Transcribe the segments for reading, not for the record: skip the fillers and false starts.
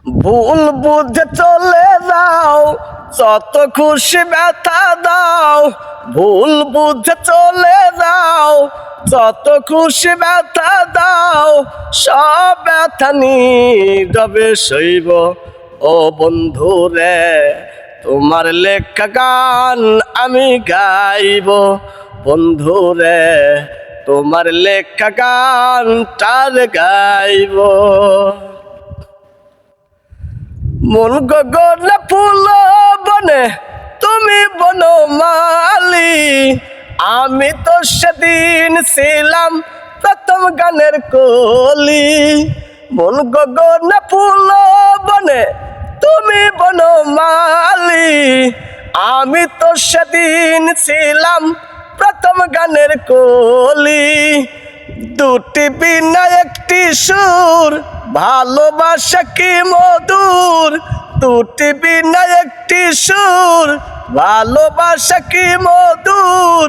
ভুল বুঝে চলে যাও, যত খুশি ব্যথা দাও। ভুল বুঝে চলে যাও, যত খুশি ব্যথা দাও। সব ব্যথা নীরবে সইব ও বন্ধু রে, তোমার লেখা গান আমি গাইব। বন্ধু রে, তোমার লেখা গানটার গাইব। মন গগনে ফুল বনে তুমি বনমালী, আমি তো সেদিন ছিলাম প্রথম গানের কলি। মন গগনে ফুল বনে তুমি বনমালী, আমি তো সেদিন ছিলাম প্রথম গানের কলি। দুটি বিনা একটি সুর, ভালোবাসা কি মধুর। দুটি বিনা একটি সুর, ভালোবাসা কি মধুর।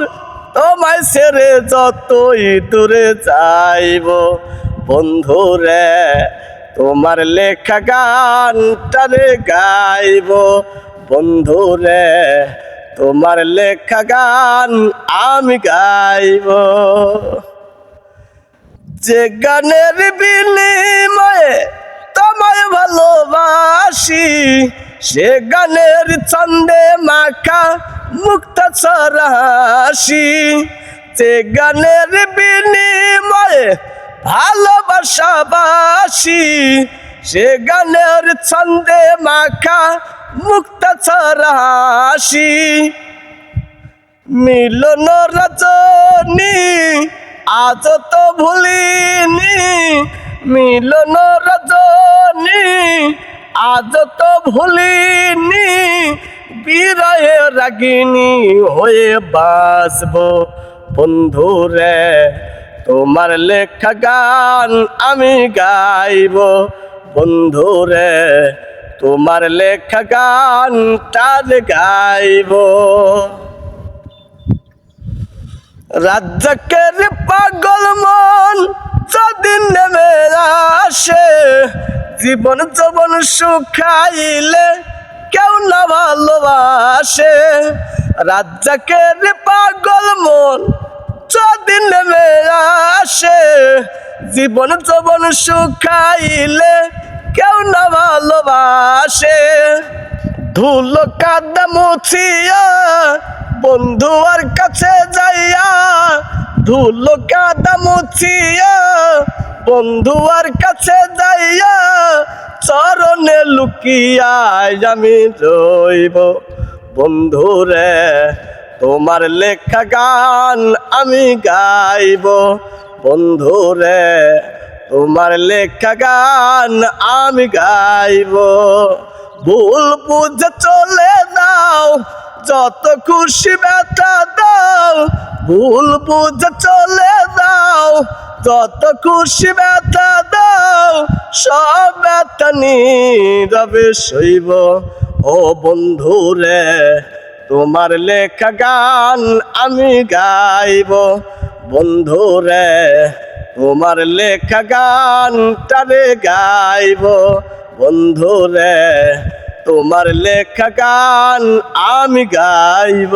তোমায় ছেড়ে যতই দূরে যাইব বন্ধু রে, তোমার লেখা গানটারে গাইব। বন্ধু রে, তোমার লেখা গান আমি গাইব। যে গানের বিনিময়ে তোমায় ভালোবাসি, সে গানের ছন্দে মাখা মুক্তাছার হাসি। যে গানের বিনিময়ে ভালোবাসাবাসি, সে গানের ছন্দে মাখা মুক্তাছার হাসি। মিলন রজনী আজ তো ভুলিনি, মিলন রজনী আজ তো ভুলিনি। বিরহে রাগিনী হয়ে বাসব বন্ধু রে, তোমার লেখা গান আমি গাইব। বন্ধু রে, তোমার লেখা গানটার গাইব। রাজ্জাকের পাগল মন যদি নেমে আসে, জীবন যৌবন শুকাইলে কেউ না ভালোবাসে। রাজ্জাকের পাগল মন যদি নেমে আসে, জীবন যৌবন শুকাইলে কেউ না ভালোবাসে। ধুলো কাদা মুছিয়া বন্ধু আর কাছে যাইয়া, ধুলো কাদা মুছিয়া বন্ধু আর কাছে যাইয়া। চরণে লুকিয়া আমি রইব বন্ধু রে, তোমার লেখা গান আমি গাইব। বন্ধু রে, তোমার লেখা গান আমি গাইব। ভুল বুঝে চলে যাও, যত খুশি ব্যথা দাও। ভুল বুঝে চলে যাও, যত খুশি ব্যথা দাও। সব ব্যথা নীরবে সইব ও বন্ধু রে, তোমার লেখা গান আমি গাইব। বন্ধু রে, তোমার লেখা গানটারে গাইব। বন্ধু রে, তোমার লেখা গান আমি গাইব।